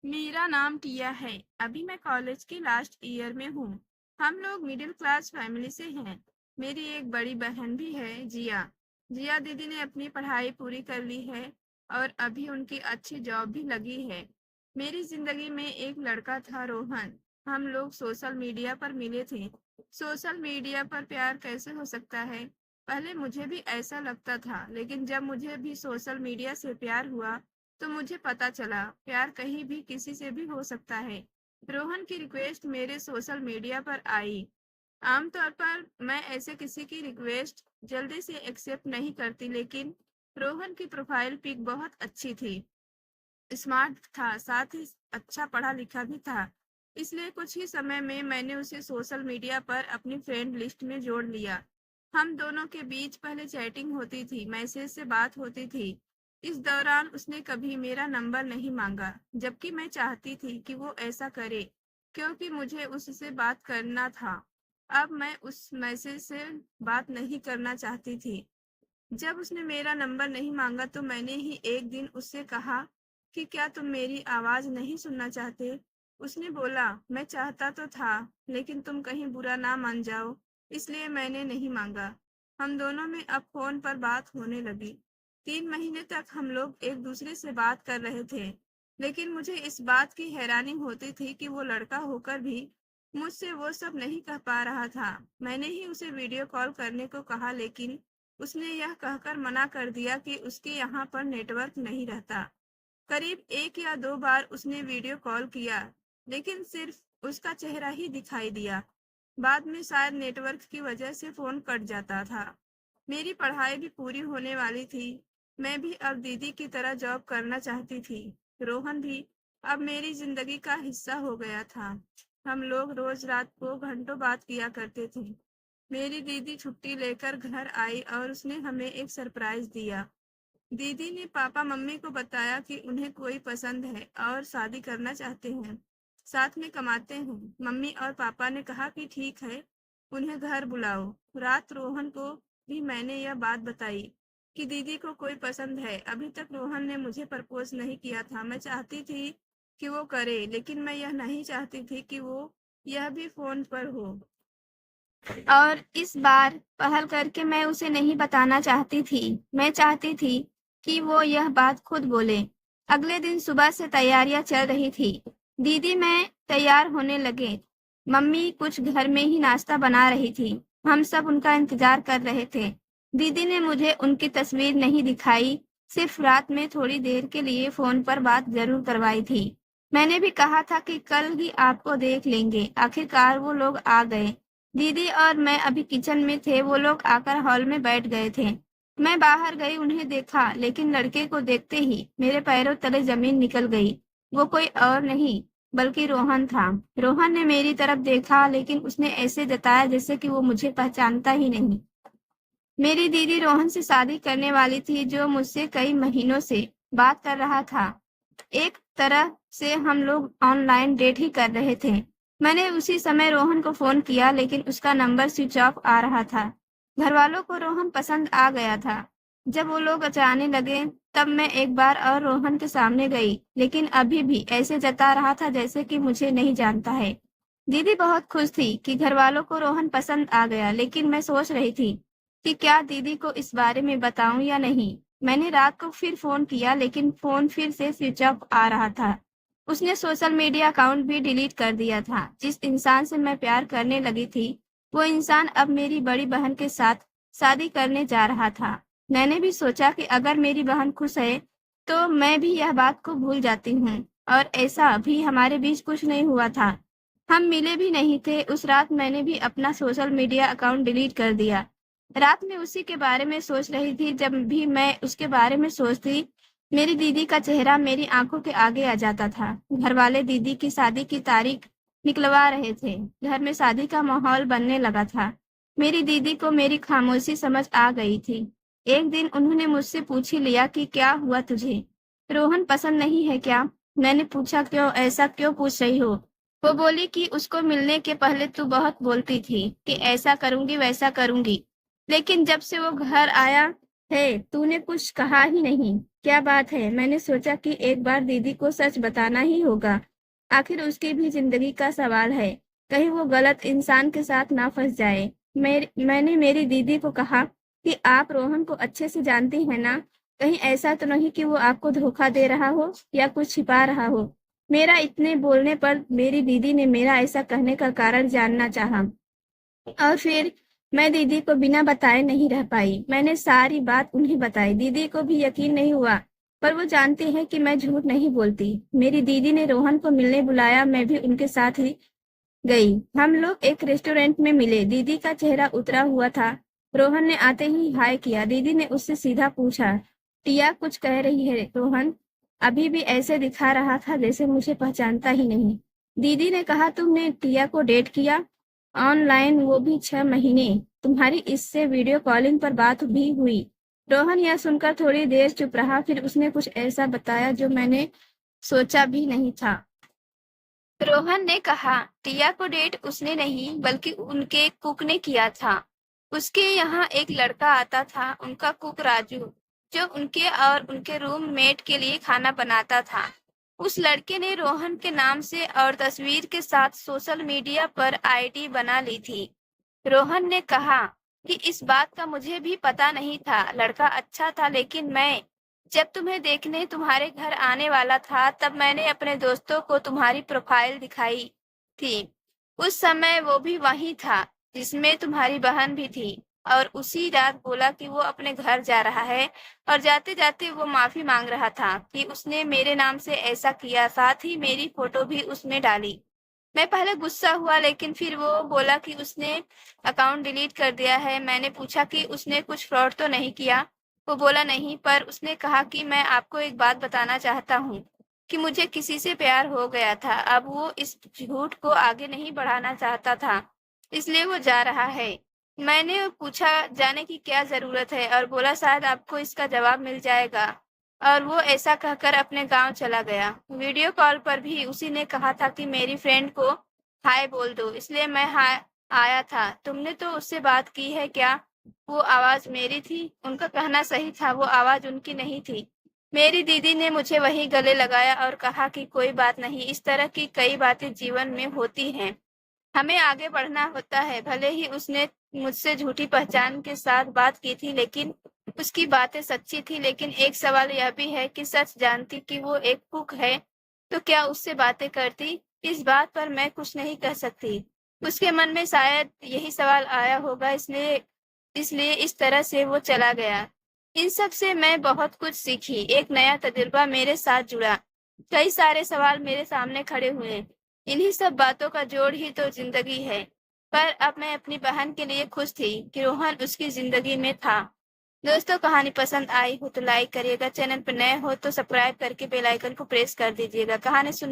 मेरा नाम टिया है। अभी मैं कॉलेज के लास्ट ईयर में हूँ। हम लोग मिडिल क्लास फैमिली से हैं। मेरी एक बड़ी बहन भी है, जिया। जिया दीदी ने अपनी पढ़ाई पूरी कर ली है और अभी उनकी अच्छी जॉब भी लगी है। मेरी जिंदगी में एक लड़का था, रोहन। हम लोग सोशल मीडिया पर मिले थे। सोशल मीडिया पर प्यार कैसे हो सकता है? पहले मुझे भी ऐसा लगता था, लेकिन जब मुझे भी सोशल मीडिया से प्यार हुआ तो मुझे पता चला प्यार कहीं भी किसी से भी हो सकता है। रोहन की रिक्वेस्ट मेरे सोशल मीडिया पर आई। आमतौर पर मैं ऐसे किसी की रिक्वेस्ट जल्दी से एक्सेप्ट नहीं करती, लेकिन रोहन की प्रोफाइल पिक बहुत अच्छी थी। स्मार्ट था, साथ ही अच्छा पढ़ा लिखा भी था। इसलिए कुछ ही समय में मैंने उसे सोशल मीडिया पर अपनी फ्रेंड लिस्ट में जोड़ लिया। हम दोनों के बीच पहले चैटिंग होती थी, मैसेज से बात होती थी। इस दौरान उसने कभी मेरा नंबर नहीं मांगा, जबकि मैं चाहती थी कि वो ऐसा करे, क्योंकि मुझे उससे बात करना था। अब मैं उस मैसेज से बात नहीं करना चाहती थी। जब उसने मेरा नंबर नहीं मांगा तो मैंने ही एक दिन उससे कहा कि क्या तुम मेरी आवाज नहीं सुनना चाहते? उसने बोला, मैं चाहता तो था, लेकिन तुम कहीं बुरा ना मान जाओ, इसलिए मैंने नहीं मांगा। हम दोनों में अब फोन पर बात होने लगी। 3 महीने तक हम लोग एक दूसरे से बात कर रहे थे, लेकिन मुझे इस बात की हैरानी होती थी कि वो लड़का होकर भी मुझसे वो सब नहीं कह पा रहा था। मैंने ही उसे वीडियो कॉल करने को कहा, लेकिन उसने यह कहकर मना कर दिया कि उसके यहाँ पर नेटवर्क नहीं रहता। करीब 1 या 2 बार उसने वीडियो कॉल किया, लेकिन सिर्फ उसका चेहरा ही दिखाई दिया। बाद में शायद नेटवर्क की वजह से फोन कट जाता था। मेरी पढ़ाई भी पूरी होने वाली थी। मैं भी अब दीदी की तरह जॉब करना चाहती थी। रोहन भी अब मेरी जिंदगी का हिस्सा हो गया था। हम लोग रोज रात को घंटों बात किया करते थे। मेरी दीदी छुट्टी लेकर घर आई और उसने हमें एक सरप्राइज दिया। दीदी ने पापा मम्मी को बताया कि उन्हें कोई पसंद है और शादी करना चाहते हैं, साथ में कमाते हैं। मम्मी और पापा ने कहा कि ठीक है, उन्हें घर बुलाओ। रात रोहन को भी मैंने यह बात बताई कि दीदी को कोई पसंद है। अभी तक रोहन ने मुझे प्रपोज नहीं किया था। मैं चाहती थी कि वो करे, लेकिन मैं यह नहीं चाहती थी कि वो यह भी फोन पर हो। और इस बार पहल करके मैं उसे नहीं बताना चाहती थी। मैं चाहती थी कि वो यह बात खुद बोले। अगले दिन सुबह से तैयारियां चल रही थी। दीदी मैं तैयार होने लगे। मम्मी कुछ घर में ही नाश्ता बना रही थी। हम सब उनका इंतजार कर रहे थे। दीदी ने मुझे उनकी तस्वीर नहीं दिखाई, सिर्फ रात में थोड़ी देर के लिए फोन पर बात जरूर करवाई थी। मैंने भी कहा था कि कल ही आपको देख लेंगे। आखिरकार वो लोग आ गए। दीदी और मैं अभी किचन में थे, वो लोग आकर हॉल में बैठ गए थे। मैं बाहर गई, उन्हें देखा, लेकिन लड़के को देखते ही मेरे पैरों तले जमीन निकल गई। वो कोई और नहीं बल्कि रोहन था। रोहन ने मेरी तरफ देखा, लेकिन उसने ऐसे जताया जैसे कि वो मुझे पहचानता ही नहीं। मेरी दीदी रोहन से शादी करने वाली थी, जो मुझसे कई महीनों से बात कर रहा था। एक तरह से हम लोग ऑनलाइन डेट ही कर रहे थे। मैंने उसी समय रोहन को फोन किया, लेकिन उसका नंबर स्विच ऑफ आ रहा था। घर वालों को रोहन पसंद आ गया था। जब वो लोग जाने लगे, तब मैं एक बार और रोहन के सामने गई, लेकिन अभी भी ऐसे जता रहा था जैसे कि मुझे नहीं जानता है। दीदी बहुत खुश थी कि घर वालों को रोहन पसंद आ गया, लेकिन मैं सोच रही थी कि क्या दीदी को इस बारे में बताऊं या नहीं। मैंने रात को फिर फोन किया, लेकिन फोन फिर से स्विच ऑफ आ रहा था। उसने सोशल मीडिया अकाउंट भी डिलीट कर दिया था। जिस इंसान से मैं प्यार करने लगी थी, वो इंसान अब मेरी बड़ी बहन के साथ शादी करने जा रहा था। मैंने भी सोचा कि अगर मेरी बहन खुश है, तो मैं भी यह बात को भूल जाती हूँ। और ऐसा अभी हमारे बीच कुछ नहीं हुआ था। हम मिले भी नहीं थे। उस रात मैंने भी अपना सोशल मीडिया अकाउंट डिलीट कर दिया। रात में उसी के बारे में सोच रही थी। जब भी मैं उसके बारे में सोचती, मेरी दीदी का चेहरा मेरी आंखों के आगे आ जाता था। घर वाले दीदी की शादी की तारीख निकलवा रहे थे। घर में शादी का माहौल बनने लगा था। मेरी दीदी को मेरी खामोशी समझ आ गई थी। एक दिन उन्होंने मुझसे पूछ ही लिया कि क्या हुआ तुझे? रोहन पसंद नहीं है क्या? मैंने पूछा, क्यों, ऐसा क्यों पूछ रही हो? वो बोली कि उसको मिलने के पहले तू बहुत बोलती थी कि ऐसा करूंगी वैसा करूंगी, लेकिन जब से वो घर आया हे, तूने कुछ कहा ही नहीं। क्या बात है? मैंने सोचा कि एक बार दीदी को सच बताना ही होगा। आखिर उसकी भी जिंदगी का सवाल है। कहीं वो गलत इंसान के साथ ना फंस जाए। मैंने मेरी दीदी को कहा कि आप रोहन को अच्छे से जानती हैं ना? कहीं ऐसा तो नहीं कि वो आपको धोखा दे रहा हो या कुछ छिपा रहा हो। मेरा इतने बोलने पर मेरी दीदी ने मेरा ऐसा कहने का कारण जानना चाहा। और फिर मैं दीदी को बिना बताए नहीं रह पाई। मैंने सारी बात उन्हें बताई। दीदी को भी यकीन नहीं हुआ, पर वो जानती है कि मैं झूठ नहीं बोलती। मेरी दीदी ने रोहन को मिलने बुलाया, मैं भी उनके साथ ही गई। हम लोग एक रेस्टोरेंट में मिले। दीदी का चेहरा उतरा हुआ था। रोहन ने आते ही हाय किया। दीदी ने उससे सीधा पूछा, टिया कुछ कह रही है रोहन? अभी भी ऐसे दिखा रहा था जैसे मुझे पहचानता ही नहीं। दीदी ने कहा, तुमने टिया को डेट किया? ऑनलाइन, वो भी 6 महीने। तुम्हारी इससे वीडियो कॉलिंग पर बात भी हुई? रोहन यह सुनकर थोड़ी देर चुप रहा, फिर उसने कुछ ऐसा बताया जो मैंने सोचा भी नहीं था। रोहन ने कहा, टिया को डेट उसने नहीं बल्कि उनके कुक ने किया था। उसके यहाँ एक लड़का आता था, उनका कुक राजू, जो उनके और उनके रूममेट के लिए खाना बनाता था। उस लड़के ने रोहन के नाम से और तस्वीर के साथ सोशल मीडिया पर आईडी बना ली थी। रोहन ने कहा कि इस बात का मुझे भी पता नहीं था। लड़का अच्छा था, लेकिन मैं जब तुम्हें देखने तुम्हारे घर आने वाला था तब मैंने अपने दोस्तों को तुम्हारी प्रोफाइल दिखाई थी। उस समय वो भी वहीं था जिसमें तुम्हारी बहन भी थी, और उसी रात बोला कि वो अपने घर जा रहा है, और जाते जाते वो माफी मांग रहा था कि उसने मेरे नाम से ऐसा किया। साथ ही मेरी फोटो भी उसमें डाली। मैं पहले गुस्सा हुआ, लेकिन फिर वो बोला कि उसने अकाउंट डिलीट कर दिया है। मैंने पूछा कि उसने कुछ फ्रॉड तो नहीं किया। वो बोला नहीं, पर उसने कहा कि मैं आपको एक बात बताना चाहता हूँ कि मुझे किसी से प्यार हो गया था। अब वो इस झूठ को आगे नहीं बढ़ाना चाहता था, इसलिए वो जा रहा है। मैंने पूछा जाने की क्या जरूरत है, और बोला शायद आपको इसका जवाब मिल जाएगा, और वो ऐसा कहकर अपने गांव चला गया। वीडियो कॉल पर भी उसी ने कहा था कि मेरी फ्रेंड को हाय बोल दो, इसलिए मैं हाय आया था। तुमने तो उससे बात की है क्या? वो आवाज मेरी थी। उनका कहना सही था, वो आवाज उनकी नहीं थी। मेरी दीदी ने मुझे वही गले लगाया और कहा कि कोई बात नहीं, इस तरह की कई बातें जीवन में होती हैं। हमें आगे बढ़ना होता है। भले ही उसने मुझसे झूठी पहचान के साथ बात की थी, लेकिन उसकी बातें सच्ची थी। लेकिन एक सवाल यह भी है कि सच जानती कि वो एक कुक है तो क्या उससे बातें करती? इस बात पर मैं कुछ नहीं कह सकती। उसके मन में शायद यही सवाल आया होगा, इसलिए इसलिए इस तरह से वो चला गया। इन सब से मैं बहुत कुछ सीखी। एक नया तजुर्बा मेरे साथ जुड़ा। कई सारे सवाल मेरे सामने खड़े हुए। इन्हीं सब बातों का जोड़ ही तो जिंदगी है। पर अब मैं अपनी बहन के लिए खुश थी कि रोहन उसकी जिंदगी में था। दोस्तों, कहानी पसंद आई हो तो लाइक करिएगा। चैनल पर नए हो तो सब्सक्राइब करके बेल आइकन को प्रेस कर दीजिएगा। कहानी सुनने